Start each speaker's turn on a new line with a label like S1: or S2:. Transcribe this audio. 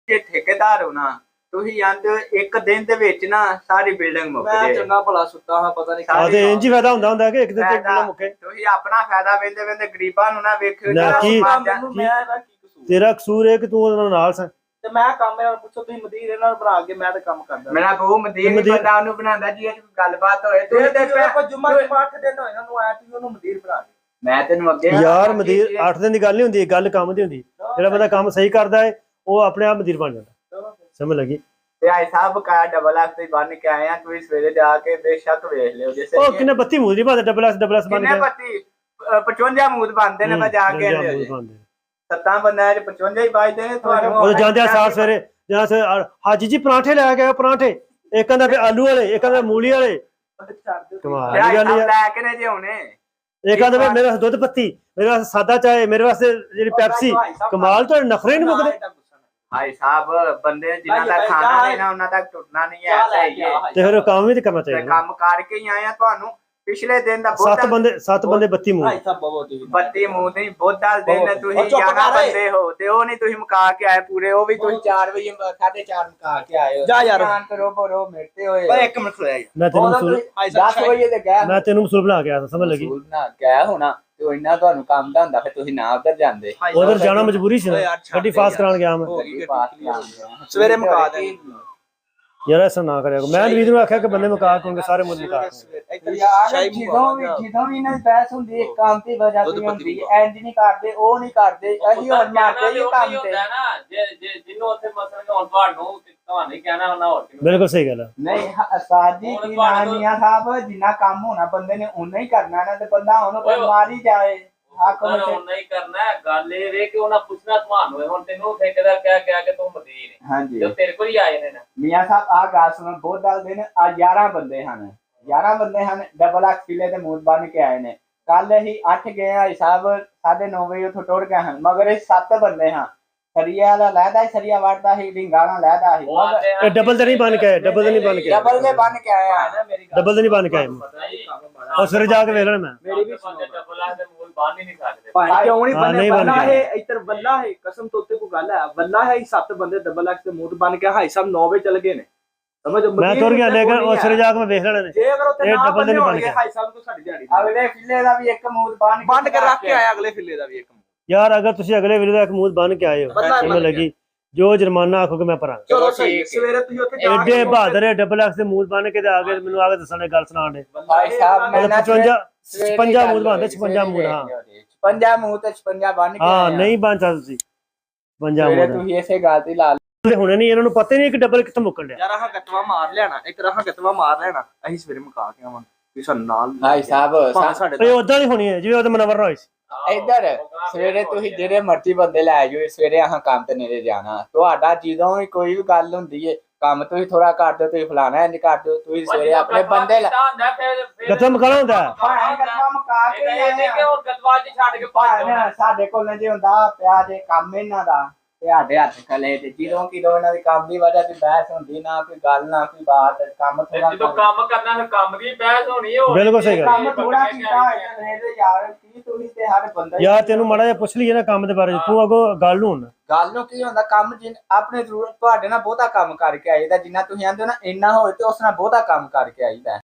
S1: ਜੇ ਠੇਕੇਦਾਰ ਹੋ ਨਾ ਤੁਸੀਂ ਆਂਦੇ ਇੱਕ ਦਿਨ ਦੇ ਵਿੱਚ ਨਾ ਸਾਰੀ ਬਿਲਡਿੰਗ ਮੁੱਕ ਜੇ।
S2: ਮੈਂ ਚੰਗਾ ਭਲਾ ਸੁੱਤਾ ਹਾਂ, ਪਤਾ ਨਹੀਂ
S3: ਆ ਤੇ ਇੰਜ ਹੀ ਫਾਇਦਾ ਹੁੰਦਾ ਕਿ ਇੱਕ ਦਿਨ ਤੇ ਬਿਲਡਿੰਗ ਮੁੱਕੇ।
S1: ਤੁਸੀਂ ਆਪਣਾ ਫਾਇਦਾ ਵੇਂਦੇ ਵੇਂਦੇ ਗਰੀਬਾਂ ਨੂੰ ਨਾ ਵੇਖਿਓ।
S3: ਨਾ ਕੀ ਤੇਰਾ ਕਸੂਰ ਹੈ ਕਿ ਤੂੰ ਉਹਨਾਂ ਨਾਲ ਸੈਂ
S2: ਤੇ ਮੈਂ ਕੰਮ ਇਹਨਾਂ ਨੂੰ ਪੁੱਛੋ, ਤੁਸੀਂ ਮਦੀਰ ਇਹਨਾਂ ਨੂੰ ਬਣਾ ਕੇ ਮੈਂ ਤਾਂ ਕੰਮ ਕਰਦਾ।
S1: ਮੇਰਾ ਬਹੁ ਮਦੀਰ ਬੰਦਾ ਉਹਨੂੰ ਬਣਾਉਂਦਾ ਜੀ ਗੱਲਬਾਤ ਹੋਏ
S2: ਤੇ ਕੋਈ ਜੁਮਾ 8 ਦਿਨ ਹੋਏ ਉਹਨੂੰ ਆਇਆ ਤੁਸੀਂ ਉਹਨੂੰ ਮਦੀਰ ਬਣਾ ਕੇ।
S1: ਮੈਂ ਤੈਨੂੰ ਅੱਗੇ
S3: ਯਾਰ ਮਦੀਰ 8 ਦਿਨ ਦੀ ਗੱਲ ਨਹੀਂ ਹੁੰਦੀ, ਗੱਲ ਕੰਮ ਦੀ ਹੁੰਦੀ। ਜਿਹੜਾ ਬੰਦਾ ਕੰਮ ਸਹੀ ਕਰਦਾ ਹੈ ਉਹ ਆਪਣੇ ਆਪ ਮਦੀਰ ਬਣ ਜਾਂਦਾ। ਸਮਝ ਲੱਗੀ?
S1: ਤੇ ਆਈ ਸਾਹਿਬ ਕਾ ਡਬਲ ਐਕਸ ਤੇ ਬਣ ਕੇ ਆਏ ਆ, ਤੁਸੀਂ ਸਵੇਰੇ ਜਾ ਕੇ ਬੇਸ਼ੱਕ ਵੇਖ ਲਿਓ। ਜਿਸੇ
S3: ਉਹ ਕਿੰਨੇ 32 ਮੂਦ ਨਹੀਂ ਬਾਦ ਡਬਲ ਐਸ ਬਣ
S1: ਕੇ 55 ਮੂਦ ਬਣਦੇ ਨੇ। ਮੈਂ ਜਾ ਕੇ ਸੱਤਾਂ ਬੰਦਿਆਂ ਚ 55 ਹੀ ਵੱਜਦੇ ਨੇ ਤੁਹਾਨੂੰ।
S3: ਉਹ ਜਾਂਦੇ ਆ ਸਾਰ ਸਵੇਰੇ ਜਾਂ ਹਾਜੀ ਜੀ ਪਰਾਂਠੇ ਲੈ ਕੇ ਆਏ ਪਰਾਂਠੇ, ਇੱਕ ਕਹਿੰਦਾ ਫਿਰ ਆਲੂ ਵਾਲੇ, ਇੱਕ ਕਹਿੰਦਾ ਮੂਲੀ ਵਾਲੇ। ਕਮਾਲ ਦੀ ਗੱਲ ਯਾਰ।
S1: ਲੈ ਕੇ ਨੇ ਜੇ ਹੁਣੇ
S3: ਇੱਕ ਕਹਿੰਦਾ ਵੀ ਮੇਰੇ ਵਾਸਤੇ ਦੁੱਧ ਪੱਤੀ, ਮੇਰੇ ਵਾਸਤੇ ਸਾਦਾ ਚਾਹ, ਮੇਰੇ ਵਾਸਤੇ ਜਿਹੜੀ ਪੈਪਸੀ। ਕਮਾਲ ਤੋਂ ਨਖਰੇ ਨਹੀਂ ਮੁੱਕਦੇ।
S1: ਭਾਈ ਸਾਹਿਬ ਬੰਦੇ ਜਿਨ੍ਹਾਂ ਦਾ ਖਾਣਾ ਨਹੀਂ ਨਾ ਉਹਨਾਂ ਤੱਕ ਟੁੱਟਣਾ ਨਹੀਂ ਹੈ। ਸਹੀ ਹੈ
S3: ਤੇ ਫਿਰ ਕੰਮ ਵੀ ਤੇ ਕਰਨਾ ਚਾਹੀਦਾ।
S1: ਕੰਮ ਕਰਕੇ ਹੀ ਆਏ ਆ। ਤੁਹਾਨੂੰ ਪਿਛਲੇ ਦਿਨ ਦਾ
S3: 7 ਬੰਦੇ 32 ਮੂੰਹ
S1: 32 ਮੂੰਹ ਨਹੀਂ ਬੋਧਾ ਦਿਨ ਤੁਸੀਂ 11 ਬੰਦੇ ਹੋ ਤੇ ਉਹ ਨਹੀਂ ਤੁਸੀਂ ਮੁਕਾ ਕੇ ਆਏ ਪੂਰੇ। ਉਹ ਵੀ ਤੁਸੀਂ 4 ਵਜੇ 4:30 ਮੁਕਾ ਕੇ ਆਏ ਹੋ।
S2: ਜਾ ਯਾਰ
S1: ਕਰੋ ਬਰੋ ਮਿਲਤੇ ਹੋਏ।
S2: ਓਏ ਇੱਕ ਮਿੰਟ ਖੜਿਆ
S3: ਮੈਂ ਤੈਨੂੰ
S1: 10 ਵਜੇ ਤੇ ਗਿਆ।
S3: ਮੈਂ ਤੈਨੂੰ ਮਸੂਲ ਬਣਾ ਕੇ ਆਇਆ, ਸਮਝ ਲੱਗੀ?
S1: ਮਸੂਲ ਬਣਾ ਕੇ ਆਇਆ ਹੋਣਾ ਤੇ ਉਹ ਇੰਨਾ ਤੁਹਾਨੂੰ ਕੰਮ ਦਾ ਹੁੰਦਾ ਫਿਰ ਤੁਸੀਂ ਨਾ ਉਧਰ ਜਾਂਦੇ।
S3: ਉਧਰ ਜਾਣਾ ਮਜਬੂਰੀ ਸੀ ਨਾ, ਗੱਡੀ ਫਾਸਟ ਕਰਾਉਣ ਗਿਆ ਮੈਂ।
S2: ਸਵੇਰੇ ਮੁਕਾ ਦੇ
S3: ਯਾਰ ਐਸਾ ਨਾ ਕਰਿਆ। ਮੈਂ ਨਵੀਦ ਨੂੰ ਆਖਿਆ ਕਿ ਬੰਦੇ ਮੁਕਾ ਕੇ ਸਾਰੇ ਮੁੱਦ ਮੁਕਾ
S1: ਜਦੋਂ ਵੀ ਇਹਨਾਂ ਦੀ ਬਹਿਸ ਹੁੰਦੀ ਇੱਕ ਕੰਮ ਦੀ ਵਜ੍ਹਾ ਤੇ ਹੁੰਦੀ। ਇੰਜ ਨਹੀਂ ਕਰਦੇ, ਉਹ ਨਹੀਂ ਕਰਦੇ, ਅਸੀਂ ਹੁਣ ਮਾਰਦੇ ਹੀ ਕੰਮ ਤੇ ਨਾ। ਜੇ ਜਿੰਨੂੰ ਉੱਥੇ ਮਸਲ ਹੁਣ ਤੁਹਾਨੂੰ ਨਹੀਂ ਕਹਿਣਾ ਉਹਨਾਂ ਹੋਰ
S3: ਬਿਲਕੁਲ ਸਹੀ ਗੱਲ ਹੈ।
S1: ਨਹੀਂ ਉਸਤਾਦ ਜੀ ਕੀ ਨਾਮ ਮੀਆਂ ਸਾਹਿਬ, ਜਿੰਨਾ ਕੰਮ ਹੋਣਾ ਬੰਦੇ ਨੇ ਉਨਾ ਹੀ ਕਰਨਾ ਨਾ। ਤੇ ਬੰਦਾ ਉਹਨੂੰ ਮਾਰੀ ਜਾਏ
S4: ਨਹੀਂ ਕਰਨਾ। ਗੱਲ ਇਹ ਵੇ ਕਿ ਉਹਨਾਂ ਪੁੱਛਣਾ ਤੁਹਾਨੂੰ ਹੁਣ ਤੈਨੂੰ ਠੇਕੇਦਾਰ ਕਹਿ ਕੇ ਤੂੰ ਮਦੀਰ ਹੈ।
S1: ਹਾਂਜੀ
S4: ਜੋ ਤੇਰੇ ਕੋਲ ਹੀ ਆਏ ਨੇ ਨਾ
S1: ਮੀਆਂ ਸਾਹਿਬ। ਆਹ ਗੱਲ ਸੁਣੋ, ਬਹੁਤ ਦੱਸਦੇ ਨੇ। ਆ 11 ਬੰਦੇ ਹਨ, 11 ਬੰਦੇ ਹਨ। ਡਬਲ ਐਕਸ ਕਿਲੇ ਦੇ ਮੂੰਹ ਬਣ ਕੇ ਆਏ ਨੇ। ਕੱਲ ਅਸੀਂ 8 ਗਏ ਆ ਸਾਹਿਬ, 9:30 ਵਜੇ ਉੱਥੋਂ ਟੁਰ ਗਏ ਹਨ। ਮਗਰ ਇਹ 7 ਬੰਦੇ ਹਾਂ। ਸਰੀਆ ਵਾਲਾ ਲੈਦਾ ਸਰੀਆ ਵੜਦਾ ਸੀ, ਢਿੰਗਾਣਾ ਲੈਦਾ ਸੀ।
S3: ਇਹ ਡਬਲ ਤੇ ਨਹੀਂ ਬਣ ਕੇ ਆਏ, ਡਬਲ ਤੇ ਨਹੀਂ ਬਣ ਕੇ ਆਏ,
S1: ਡਬਲ ਦੇ ਬਣ ਕੇ ਆਏ ਆ।
S3: ਡਬਲ ਤੇ ਨਹੀਂ ਬਣ ਕੇ ਆਏ। ਉਹ ਸਵੇਰੇ ਜਾ ਕੇ ਵੇਖ ਲੈਣਾ। ਮੈਂ
S4: ਮੇਰੀ ਵੀ ਡਬਲ ਦੇ ਮੂਲ ਬੰਨ ਹੀ ਨਹੀਂ ਸਕਦੇ।
S2: ਭਾਈ ਕਿਉਂ ਨਹੀਂ
S3: ਨਹੀਂ
S2: ਬੰਨਾ ਹੈ ਇੱਧਰ ਵੱਲਾ ਹੈ। ਕਸਮ ਤੋਂ ਉੱਤੇ ਕੋਈ ਗੱਲ ਹੈ। ਵੱਲਾ ਹੈ 7 ਬੰਦੇ ਡਬਲ ਐਕਸ ਦੇ ਮੂੰਹ ਬਣ ਕੇ ਹਾਈ ਸਾਹਿਬ 9 ਵਜੇ ਚਲੇ ਗਏ ਨੇ। ਸਮਝ
S3: ਮੈਂ ਤੁਰ ਗਿਆ, ਲੇਕਿਨ ਉਹ ਸਵੇਰੇ ਜਾ ਕੇ ਮੈਂ ਵੇਖ ਲੈਣਾ ਨੇ।
S2: ਜੇ ਅਗਰ ਉੱਥੇ ਨਾ ਬੰਨੇ ਹੋਣਗੇ ਹਾਈ ਸਾਹਿਬ ਤੋਂ ਸਾਡੀ ਦਿਹਾੜੀ
S1: ਅਗਲੇ ਫਿੱਲੇ ਦਾ ਵੀ ਇੱਕ ਮੂੰਹ
S2: ਬੰਨ ਕੇ ਰੱਖ ਕੇ ਆਇਆ। ਅਗਲੇ ਫਿੱਲੇ ਦਾ ਵੀ ਇੱਕ
S3: ਯਾਰ ਅਗਰ ਤੁਸੀਂ ਅਗਲੇ ਵੇਲੇ ਦਾ ਇੱਕ ਮੂੰਹ ਬਣ ਕੇ ਆਏ ਹੋ, ਸਮਝ ਲੱਗੀ? ਜੋ ਜੁਰਮਾਨਾ ਆਖੋਗੇ ਮੈਂ ਭਰਾਂਗਾ।
S2: ਚਲੋ ਸਹੀ। ਸਵੇਰੇ ਤੁਸੀਂ ਉੱਥੇ ਜਾ
S3: ਐਡੇ ਬਹਾਦਰ ਹੈ, ਡਬਲ ਐਕਸ ਦੇ ਮੂੰਹ ਬਣ ਕੇ ਤੇ ਆ ਕੇ ਮੈਨੂੰ ਆ ਕੇ ਦੱਸਣ ਦੇ ਗੱਲ ਸੁਣਾਉਣ ਦੇ।
S1: ਭਾਈ ਸਾਹਿਬ ਮੈਂ
S3: 56 ਮੂੰਹ ਬਣਦੇ, 56 ਮੂੰਹ। ਹਾਂ
S1: 56 ਮੂੰਹ ਤੇ 56 ਬਣ ਕੇ
S3: ਹਾਂ ਨਹੀਂ ਬਣ ਸਕਦਾ ਤੁਸੀਂ 56 ਮੂੰਹ।
S1: ਤੁਸੀਂ ਇਸੇ ਗੱਲ ਤੇ ਲਾ
S3: ਹੁਣੇ ਨਹੀਂ, ਇਹਨਾਂ ਨੂੰ ਪਤਾ ਹੀ ਨਹੀਂ ਕਿ ਡਬਲ ਕਿੱਥੇ ਮੁੱਕਣ ਡਿਆ।
S2: ਯਾਰ ਆਹ ਗੱਤਵਾ ਮਾਰ ਲੈਣਾ, ਇੱਕ ਰਾਹ ਗੱਤਵਾ ਮਾਰ ਲੈਣਾ। ਅਸੀਂ ਸਵੇਰੇ ਮੁਕਾ ਕੇ ਆਵਾਂਗੇ। ਤੁਸੀਂ ਸਾਨੂੰ ਨਾਲ
S1: ਭਾਈ ਸਾਹਿਬ
S2: ਸਾਡੇ
S3: ਉਦਾਂ ਨਹੀਂ ਹੋਣੀ ਹੈ ਜਿਵੇਂ ਉਹਦੇ ਮਨਵਰ ਹੋਈ ਸੀ।
S1: ਇੱਧਰ ਸਵੇਰੇ ਤੁਸੀਂ ਜਿਹੜੇ ਮਰਜ਼ੀ ਬੰਦੇ ਲੈ ਜਾਓ, ਸਵੇਰੇ ਆਹ ਕੰਮ ਤੇ ਨੇੜੇ ਜਾਣਾ। ਤੁਹਾਡਾ ਜਦੋਂ ਵੀ ਕੋਈ ਵੀ ਗੱਲ ਹੁੰਦੀ ਹੈ, ਕੰਮ ਤੁਸੀਂ ਥੋੜਾ ਕਰ ਦਿਓ, ਤੁਸੀਂ ਫਲਾਣਾ ਇੰਜ ਕਰ ਦਿਓ। ਤੁਸੀਂ ਸਵੇਰੇ ਆਪਣੇ ਬੰਦੇ
S3: ਗੱਤਵਾ ਮੁਕਾਣਾ ਹੁੰਦਾ
S1: ਸਾਡੇ ਕੋਲ ਜੇ ਹੁੰਦਾ ਪਿਆ ਜੇ ਕੰਮ ਇਹਨਾਂ ਦਾ ਤੁਹਾਡੇ ਹੱਥ ਖਲੇ ਤੇ ਜਦੋਂ ਇਹਨਾਂ ਦੀ ਕੰਮ ਦੀ ਵਜ੍ਹਾ ਤੇ ਬਹਿਸ ਹੁੰਦੀ। ਨਾ ਕੋਈ ਗੱਲ ਨਾ ਕੋਈ ਬਾਤ। ਕੰਮ ਥੋੜਾ
S4: ਜਦੋਂ ਕੰਮ ਕਰਨਾ ਫਿਰ ਕੰਮ ਦੀ ਬਹਿਸ ਹੋਣੀ ਹੈ।
S3: ਬਿਲਕੁਲ ਸਹੀ ਗੱਲ।
S1: ਕੰਮ ਥੋੜਾ ਕੀਤਾ ਯਾਰ ਕੀ ਤੁਸੀਂ ਤੇ ਹਰ ਬੰਦਾ
S3: ਯਾਰ ਤੈਨੂੰ ਮਾੜਾ ਜਿਹਾ ਪੁੱਛ ਲਈਏ ਨਾ ਕੰਮ ਦੇ ਬਾਰੇ, ਤੂੰ ਅੱਗੋਂ ਗੱਲ ਨੂੰ ਹੁਣ
S1: ਗੱਲ ਨੂੰ ਕੀ ਹੁੰਦਾ। ਕੰਮ ਆਪਣੇ ਜ਼ਰੂਰਤ ਤੁਹਾਡੇ ਨਾਲ ਬਹੁਤਾ ਕੰਮ ਕਰਕੇ ਆਈਦਾ। ਜਿੰਨਾ ਤੁਸੀਂ ਆਂਦੇ ਹੋ ਨਾ ਇੰਨਾ ਹੋਵੇ ਤੇ ਉਸ ਨਾਲ ਬਹੁਤਾ ਕੰਮ ਕਰਕੇ ਆਈਦਾ।